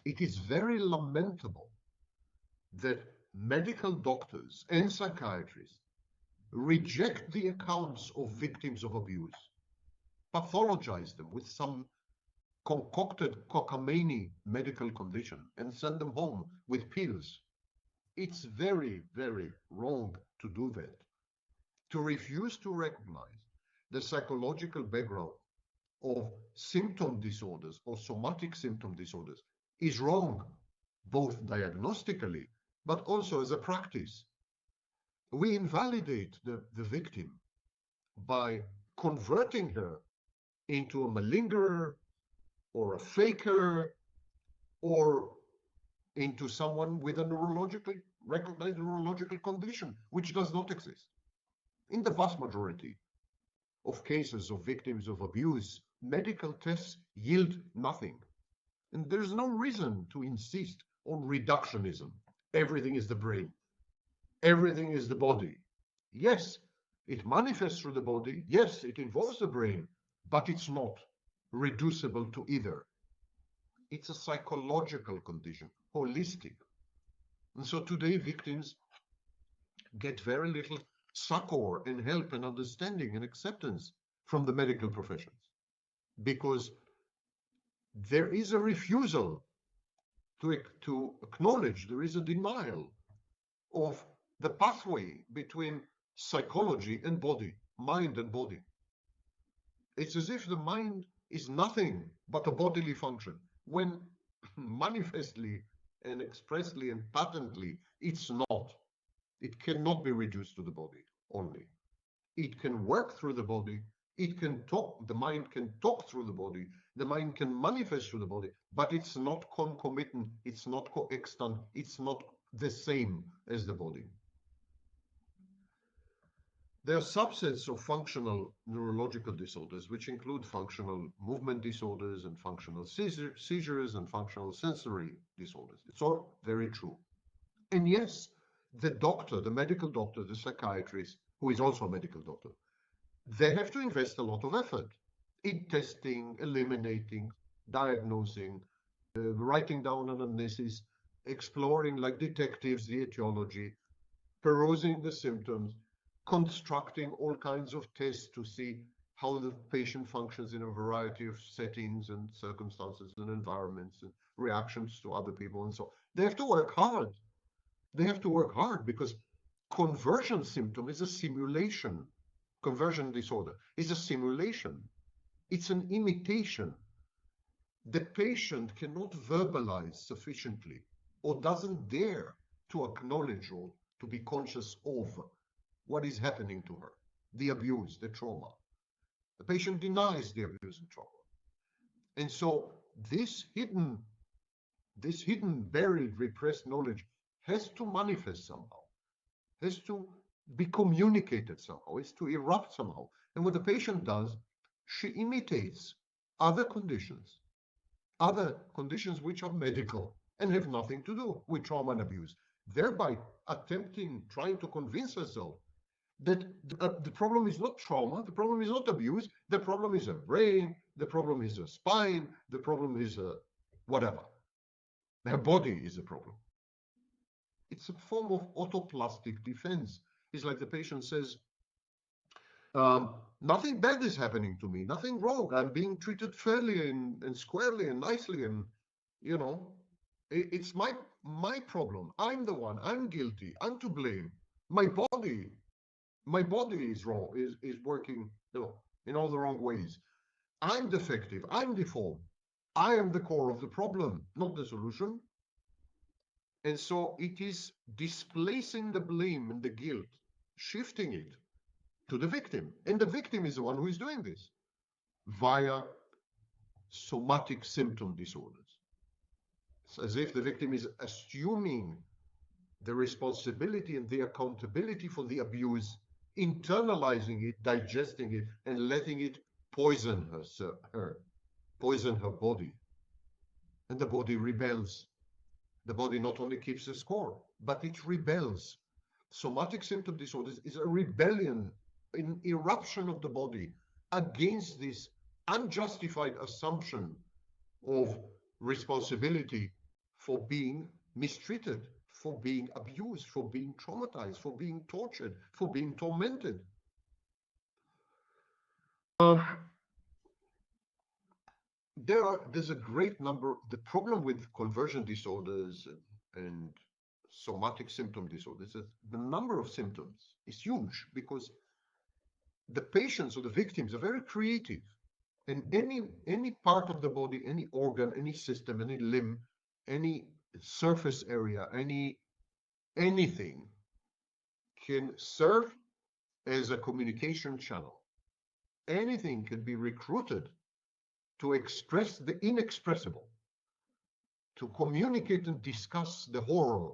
It is very lamentable that medical doctors and psychiatrists reject the accounts of victims of abuse, pathologize them with some concocted cockamamie medical condition, and send them home with pills. It's very, very wrong to do that. To refuse to recognize the psychological background of symptom disorders or somatic symptom disorders is wrong, both diagnostically but also as a practice. We invalidate the victim by converting her into a malingerer or a faker or into someone with a neurologically recognized neurological condition, which does not exist. In the vast majority of cases of victims of abuse, medical tests yield nothing. And there's no reason to insist on reductionism. Everything is the brain. Everything is the body. Yes, it manifests through the body. Yes, it involves the brain, but it's not reducible to either. It's a psychological condition, holistic. And so today, victims get very little succor and help and understanding and acceptance from the medical professions because there is a refusal to acknowledge, there is a denial of the pathway between psychology and body, mind and body. It's as if the mind is nothing but a bodily function, when manifestly and expressly and patently it's not. It cannot be reduced to the body only. It can work through the body. It can talk, the mind can talk through the body. The mind can manifest through the body, but it's not concomitant. It's not coextant. It's not the same as the body. There are subsets of functional neurological disorders, which include functional movement disorders and functional seizures and functional sensory disorders. It's all very true. And yes, the doctor, the medical doctor, the psychiatrist, who is also a medical doctor, they have to invest a lot of effort in testing, eliminating, diagnosing, writing down anamnesis, exploring like detectives the etiology, perusing the symptoms, constructing all kinds of tests to see how the patient functions in a variety of settings and circumstances and environments and reactions to other people and so on. They have to work hard. They have to work hard because conversion symptom is a simulation. Conversion disorder is a simulation. It's an imitation. The patient cannot verbalize sufficiently or doesn't dare to acknowledge or to be conscious of what is happening to her, the abuse, the trauma. The patient denies the abuse and trauma. And so this hidden, buried, repressed knowledge has to manifest somehow, has to be communicated somehow, has to erupt somehow. And what the patient does, she imitates other conditions which are medical and have nothing to do with trauma and abuse, thereby trying to convince herself that the problem is not trauma, the problem is not abuse, the problem is a brain, the problem is a spine, the problem is a whatever. Her body is a problem. It's a form of autoplastic defense. It's like the patient says, nothing bad is happening to me, nothing wrong. I'm being treated fairly and squarely and nicely, and you know, it's my problem. I'm the one. I'm guilty. I'm to blame. My body is wrong, is working in all the wrong ways. I'm defective. I'm deformed. I am the core of the problem, not the solution. And so it is displacing the blame and the guilt, shifting it to the victim. And the victim is the one who is doing this via somatic symptom disorders. It's as if the victim is assuming the responsibility and the accountability for the abuse, internalizing it, digesting it, and letting it poison poison her body. And the body rebels. The body not only keeps the score, but it rebels. Somatic symptom disorders is a rebellion, an eruption of the body against this unjustified assumption of responsibility for being mistreated, for being abused, for being traumatized, for being tortured, for being tormented. There's a great number. The problem with conversion disorders and somatic symptom disorders is that the number of symptoms is huge, because the patients or the victims are very creative. And any part of the body, any organ, any system, any limb, any surface area, anything can serve as a communication channel. Anything can be recruited to express the inexpressible, to communicate and discuss the horror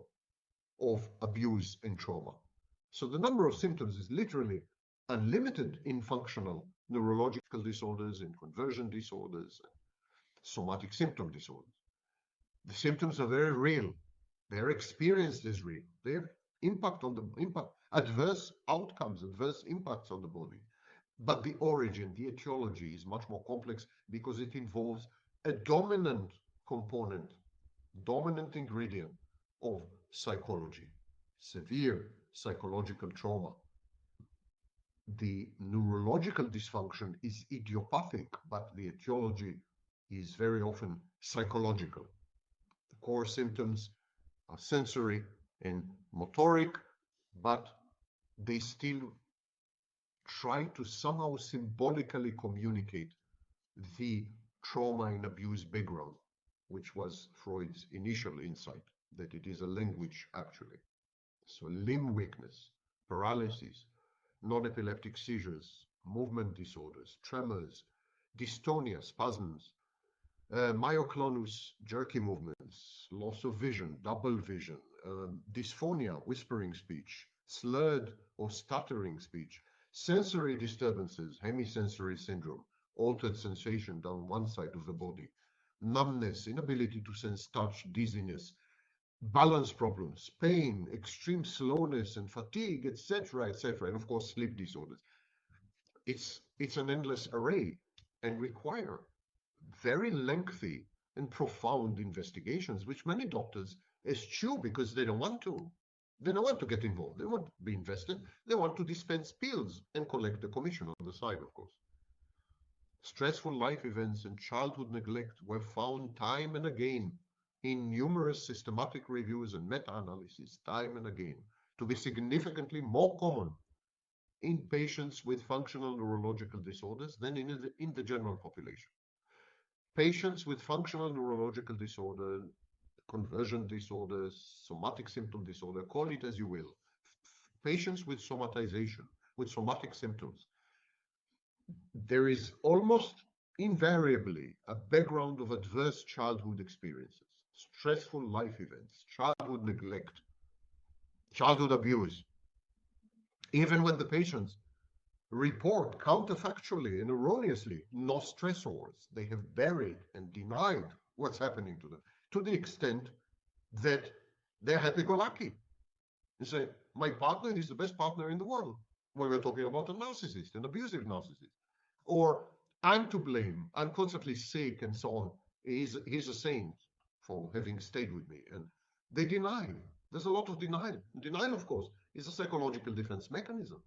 of abuse and trauma. So the number of symptoms is literally unlimited in functional neurological disorders, in conversion disorders, somatic symptom disorders. The symptoms are very real. They're experienced as real. Their adverse outcomes, adverse impacts on the body. But the origin, the etiology is much more complex, because it involves a dominant component, dominant ingredient of psychology, severe psychological trauma. The neurological dysfunction is idiopathic, but the etiology is very often psychological. The core symptoms are sensory and motoric, but they still try to somehow symbolically communicate the trauma and abuse background, which was Freud's initial insight, that it is a language actually. So limb weakness, paralysis, non-epileptic seizures, movement disorders, tremors, dystonia, spasms, myoclonus, jerky movements, loss of vision, double vision, dysphonia, whispering speech, slurred or stuttering speech, sensory disturbances, hemisensory syndrome, altered sensation down one side of the body, numbness, inability to sense touch, dizziness, balance problems, pain, extreme slowness and fatigue, etc., etc., and of course sleep disorders. It's an endless array, and require very lengthy and profound investigations, which many doctors eschew because they don't want to. They don't want to get involved. They want to be invested. They want to dispense pills and collect the commission on the side, of course. Stressful life events and childhood neglect were found time and again in numerous systematic reviews and meta-analysis, time and again, to be significantly more common in patients with functional neurological disorders than in the general population. Patients with functional neurological disorder, conversion disorders, somatic symptom disorder, call it as you will. Patients with somatization, with somatic symptoms, there is almost invariably a background of adverse childhood experiences, stressful life events, childhood neglect, childhood abuse. Even when the patients report counterfactually and erroneously no stressors, they have buried and denied what's happening to them, to the extent that they're happy-go-lucky. You say, my partner is the best partner in the world, when we're talking about a narcissist, an abusive narcissist. Or, I'm to blame, I'm constantly sick, and so on. He's a saint for having stayed with me. And they deny. There's a lot of denial. Denial, of course, is a psychological defense mechanism.